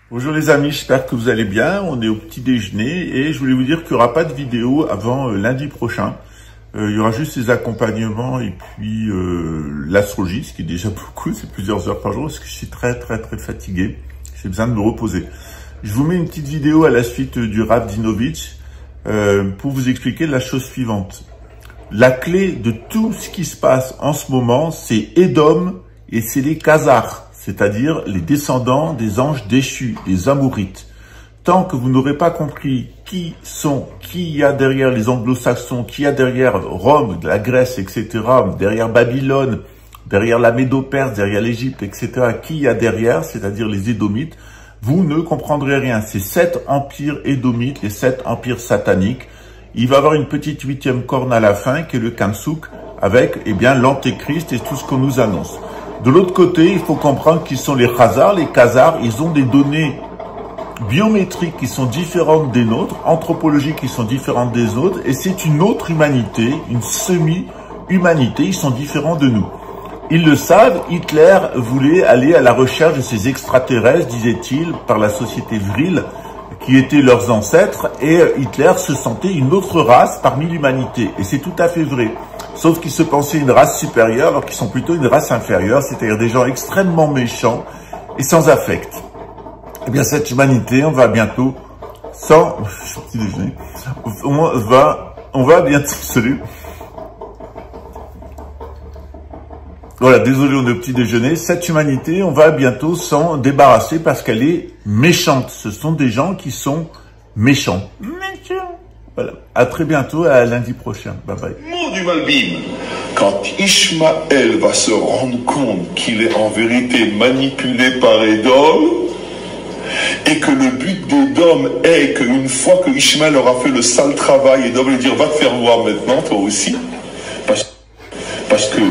Bonjour les amis, j'espère que vous allez bien. On est au petit déjeuner et je voulais vous dire qu'il n'y aura pas de vidéo avant lundi prochain. Il y aura juste les accompagnements et puis l'astrologie, ce qui est déjà beaucoup, c'est plusieurs heures par jour parce que je suis très fatigué. J'ai besoin de me reposer. Je vous mets une petite vidéo à la suite du Rav Dinovitch pour vous expliquer la chose suivante. La clé de tout ce qui se passe en ce moment, c'est Édom et c'est les Khazars. C'est-à-dire les descendants des anges déchus, les Amourites. Tant que vous n'aurez pas compris qui y a derrière les anglo-saxons, qui y a derrière Rome, la Grèce, etc., derrière Babylone, derrière la Médo-Perse, derrière l'Égypte, etc., qui y a derrière, c'est-à-dire les Édomites, vous ne comprendrez rien. Ces 7 empires édomites, les 7 empires sataniques. Il va y avoir une petite 8e corne à la fin, qui est le Kamsouk, avec, l'Antéchrist et tout ce qu'on nous annonce. De l'autre côté, il faut comprendre qu'ils sont les Khazars. Les Khazars, ils ont des données biométriques qui sont différentes des nôtres, anthropologiques qui sont différentes des autres, et c'est une autre humanité, une semi-humanité, ils sont différents de nous. Ils le savent, Hitler voulait aller à la recherche de ces extraterrestres, disait-il, par la société Vril, qui étaient leurs ancêtres, et Hitler se sentait une autre race parmi l'humanité, et c'est tout à fait vrai. Sauf qu'ils se pensaient une race supérieure, alors qu'ils sont plutôt une race inférieure, c'est-à-dire des gens extrêmement méchants et sans affect. Eh bien, cette humanité, on va bientôt, on va bientôt, salut. Voilà, désolé, on est au petit déjeuner. Cette humanité, on va bientôt s'en débarrasser parce qu'elle est méchante. Ce sont des gens qui sont méchants. Voilà. À très bientôt, à lundi prochain. Bye bye. Mot du Malbim. Quand Ishmaël va se rendre compte qu'il est en vérité manipulé par Édom, et que le but d'Édom est qu'une fois que Ishmaël aura fait le sale travail, Édom va lui dire va te faire voir maintenant, toi aussi. Parce que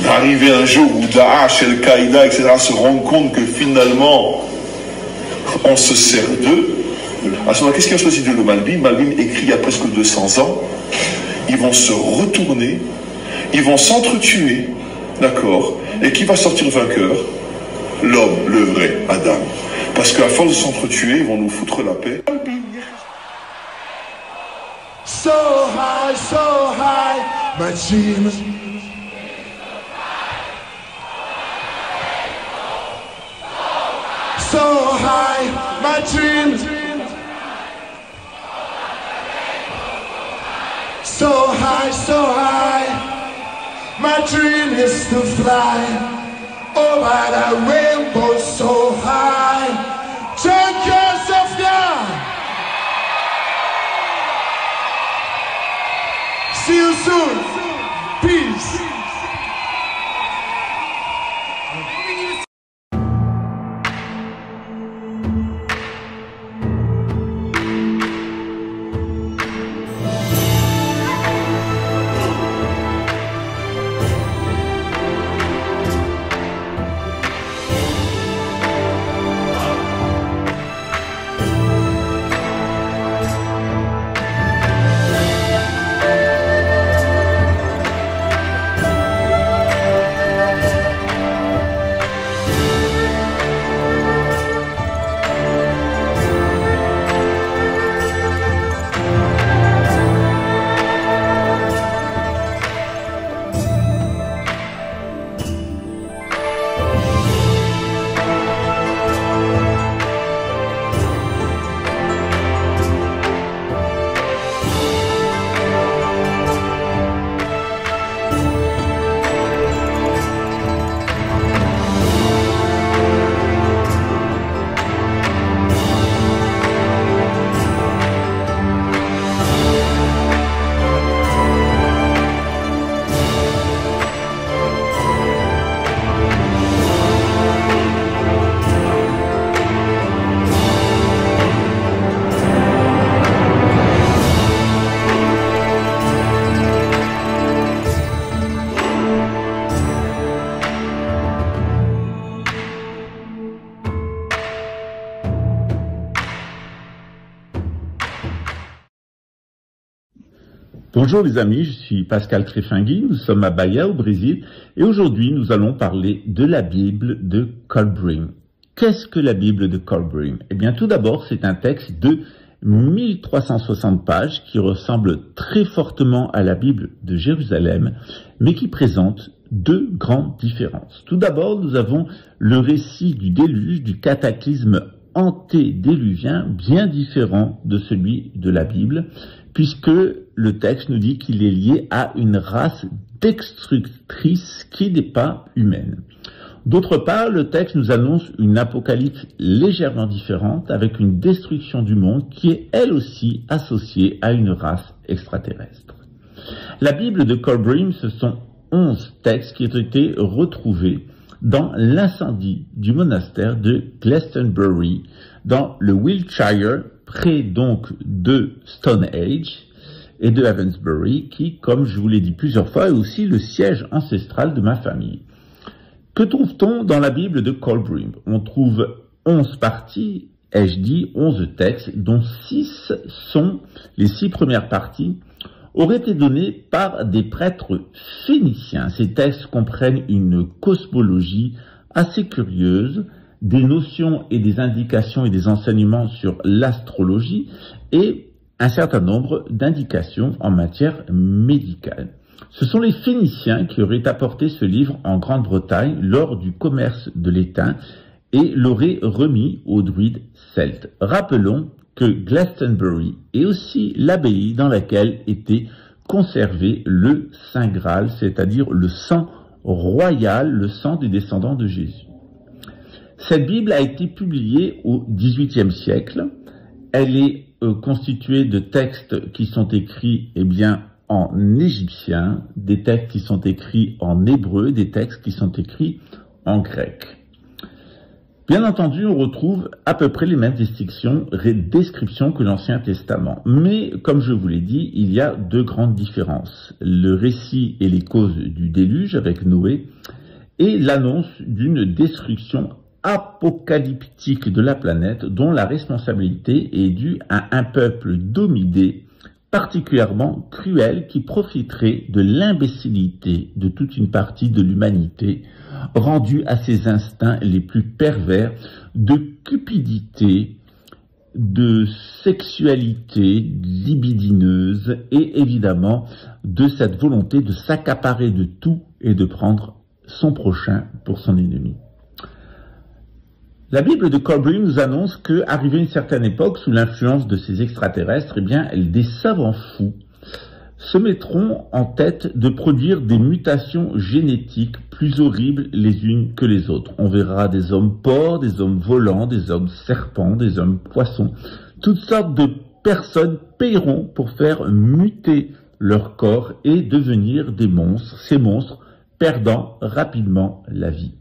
d'arriver un jour où Daesh, Al-Qaïda, etc. se rendent compte que finalement on se sert d'eux. À ce moment-là, qu'est-ce qu'il a choisi de le Malbim? Malbim écrit il y a presque 200 ans. Ils vont se retourner, ils vont s'entretuer, d'accord? Et qui va sortir vainqueur? L'homme, le vrai, Adam. Parce qu'à force de s'entretuer, ils vont nous foutre la paix. So high, my dream. So high, my dream. So high, my dream is to fly over the rainbow so high. Champions of God. See you soon. Peace. Bonjour les amis, je suis Pascal Trefingui, nous sommes à Bahia au Brésil et aujourd'hui nous allons parler de la Bible de Kolbring. Qu'est-ce que la Bible de Colbrim? Eh bien, tout d'abord, c'est un texte de 1360 pages qui ressemble très fortement à la Bible de Jérusalem, mais qui présente deux grandes différences. Tout d'abord, nous avons le récit du déluge, du cataclysme antédéluvien, bien différent de celui de la Bible, puisque le texte nous dit qu'il est lié à une race destructrice qui n'est pas humaine. D'autre part, le texte nous annonce une apocalypse légèrement différente, avec une destruction du monde qui est elle aussi associée à une race extraterrestre. La Bible de Colbrim, ce sont 11 textes qui ont été retrouvés dans l'incendie du monastère de Glastonbury, dans le Wiltshire, près donc de Stonehenge et de Avensbury, qui, comme je vous l'ai dit plusieurs fois, est aussi le siège ancestral de ma famille. Que trouve-t-on dans la Bible de Colbrim? On trouve 11 parties, ai-je dit, 11 textes, dont 6 sont, les 6 premières parties, auraient été donnés par des prêtres phéniciens. Ces textes comprennent une cosmologie assez curieuse, des notions et des indications et des enseignements sur l'astrologie et un certain nombre d'indications en matière médicale. Ce sont les Phéniciens qui auraient apporté ce livre en Grande-Bretagne lors du commerce de l'étain et l'auraient remis aux druides celtes. Rappelons que Glastonbury est aussi l'abbaye dans laquelle était conservé le Saint Graal, c'est-à-dire le sang royal, le sang des descendants de Jésus. Cette Bible a été publiée au XVIIIe siècle. Elle est constituée de textes qui sont écrits, en égyptien, des textes qui sont écrits en hébreu, des textes qui sont écrits en grec. Bien entendu, on retrouve à peu près les mêmes descriptions que l'Ancien Testament. Mais, comme je vous l'ai dit, il y a deux grandes différences. Le récit et les causes du déluge avec Noé et l'annonce d'une destruction apocalyptique de la planète dont la responsabilité est due à un peuple dominé particulièrement cruel qui profiterait de l'imbécilité de toute une partie de l'humanité rendue à ses instincts les plus pervers de cupidité, de sexualité libidineuse et évidemment de cette volonté de s'accaparer de tout et de prendre son prochain pour son ennemi. La Bible de Colbrim nous annonce que, arrivé une certaine époque, sous l'influence de ces extraterrestres, des savants fous se mettront en tête de produire des mutations génétiques plus horribles les unes que les autres. On verra des hommes porcs, des hommes volants, des hommes serpents, des hommes poissons. Toutes sortes de personnes paieront pour faire muter leur corps et devenir des monstres, ces monstres perdant rapidement la vie.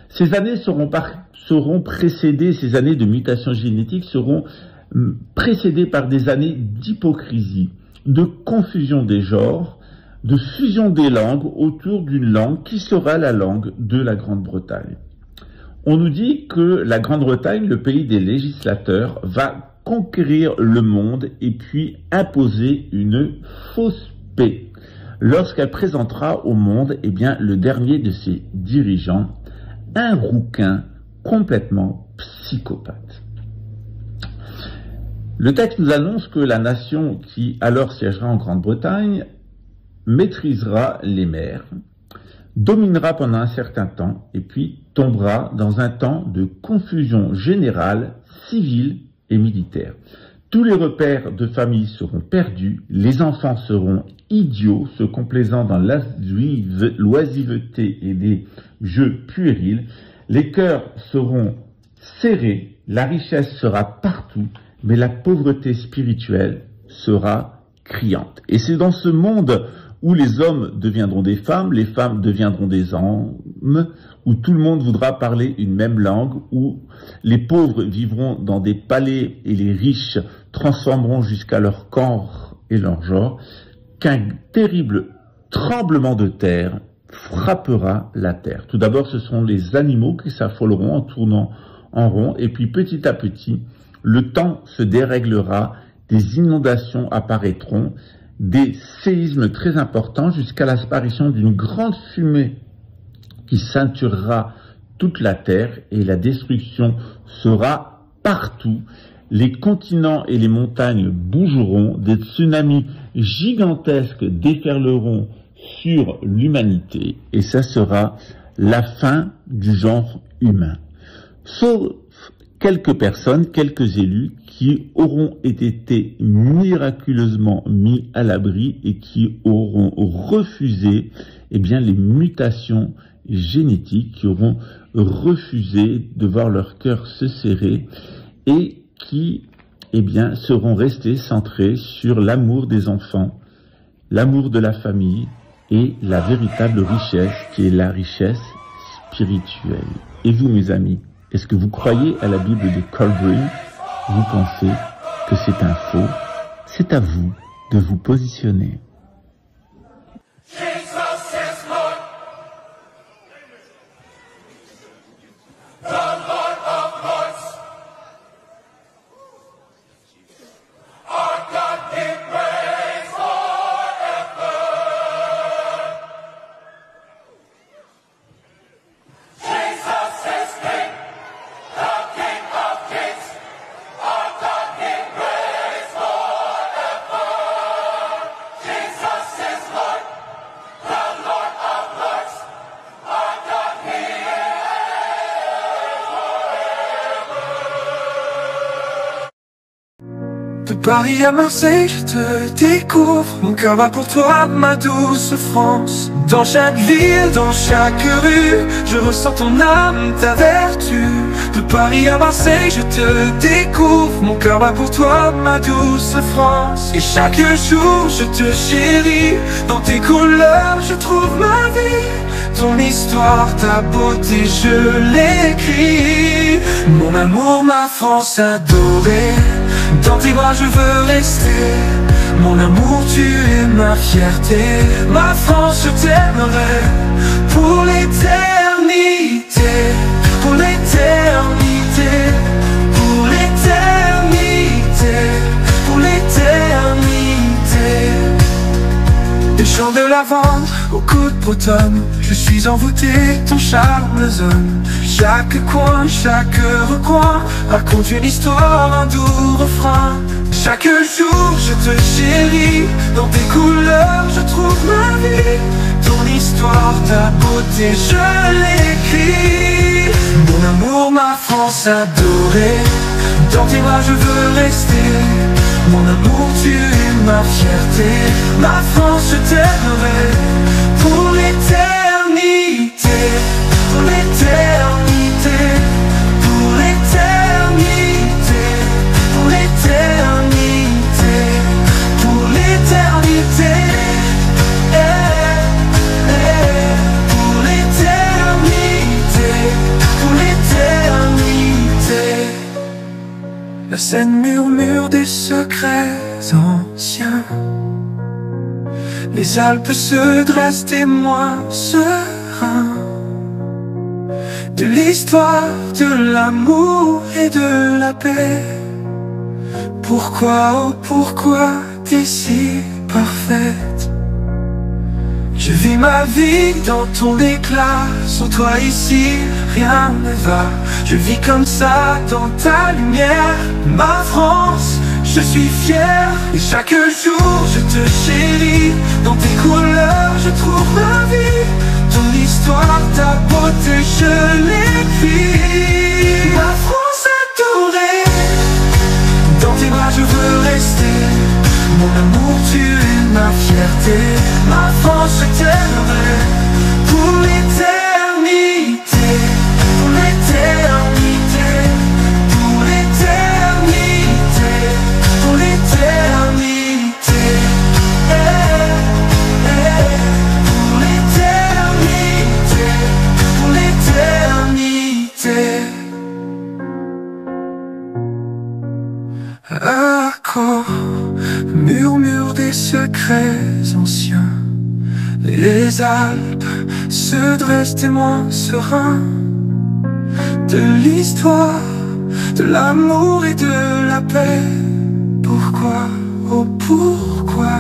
Ces années seront précédées, ces années de mutation génétique seront précédées par des années d'hypocrisie, de confusion des genres, de fusion des langues autour d'une langue qui sera la langue de la Grande-Bretagne. On nous dit que la Grande-Bretagne, le pays des législateurs, va conquérir le monde et puis imposer une fausse paix lorsqu'elle présentera au monde le dernier de ses dirigeants, un rouquin complètement psychopathe. Le texte nous annonce que la nation qui alors siégera en Grande-Bretagne maîtrisera les mers, dominera pendant un certain temps et puis tombera dans un temps de confusion générale, civile et militaire. Tous les repères de famille seront perdus, les enfants seront idiots, se complaisant dans l'oisiveté et des jeux puérils, les cœurs seront serrés, la richesse sera partout, mais la pauvreté spirituelle sera criante. Et c'est dans ce monde où les hommes deviendront des femmes, les femmes deviendront des hommes, où tout le monde voudra parler une même langue, où les pauvres vivront dans des palais et les riches transformeront jusqu'à leur corps et leur genre, qu'un terrible tremblement de terre frappera la terre. Tout d'abord, ce sont les animaux qui s'affoleront en tournant en rond, et puis petit à petit, le temps se déréglera, des inondations apparaîtront, des séismes très importants jusqu'à l'apparition d'une grande fumée qui ceinturera toute la terre et la destruction sera partout. Les continents et les montagnes bougeront, des tsunamis gigantesques déferleront sur l'humanité et ça sera la fin du genre humain. Sauf quelques personnes, quelques élus qui auront été miraculeusement mis à l'abri et qui auront refusé les mutations génétiques, qui auront refusé de voir leur cœur se serrer et qui seront restés centrés sur l'amour des enfants, l'amour de la famille et la véritable richesse qui est la richesse spirituelle. Et vous, mes amis, est-ce que vous croyez à la Bible de Colburn? Vous pensez que c'est un faux? C'est à vous de vous positionner. De Paris à Marseille, je te découvre. Mon cœur bat pour toi, ma douce France. Dans chaque ville, dans chaque rue, je ressens ton âme, ta vertu. De Paris à Marseille, je te découvre. Mon cœur bat pour toi, ma douce France. Et chaque jour, je te chéris. Dans tes couleurs, je trouve ma vie. Ton histoire, ta beauté, je l'écris. Mon amour, ma France adorée. Dans tes bras je veux rester. Mon amour, tu es ma fierté. Ma France, je t'aimerai pour l'éternité. Pour l'éternité. Pour l'éternité. Pour l'éternité. Des champs de lavande au coup de bretonne, je suis envoûté, ton charme zone. Chaque coin, chaque recoin raconte une histoire, un doux refrain. Chaque jour je te chéris, dans tes couleurs je trouve ma vie. Ton histoire, ta beauté, je l'écris. Mon amour, ma France adorée, dans tes bras je veux rester. Mon amour, tu es ma fierté. Ma France, je t'aimerai pour l'éternité. Pour l'éternité. Pour l'éternité. Pour l'éternité. Pour l'éternité. Pour l'éternité. Pour l'éternité. La Seine murmure des secrets anciens. Les Alpes se dressent témoins sereins de l'histoire, de l'amour et de la paix. Pourquoi, oh pourquoi t'es si parfaite? Je vis ma vie dans ton éclat. Sans toi ici, rien ne va. Je vis comme ça dans ta lumière. Ma France, je suis fier. Et chaque jour, je te chéris. Dans tes couleurs, je trouve ma vie. Ton histoire, ta beauté, je l'écris. Ma France adorée, dans tes bras, je veux rester. Mon amour, tu es ma fierté. Ma France, je t'aimerai pour l'éternité. Pour l'éternité. Pour l'éternité. Pour l'éternité. Pour l'éternité. Pour l'éternité. Accord, murmure des secrets anciens. Les Alpes se dressent témoins sereins de l'histoire, de l'amour et de la paix. Pourquoi, oh pourquoi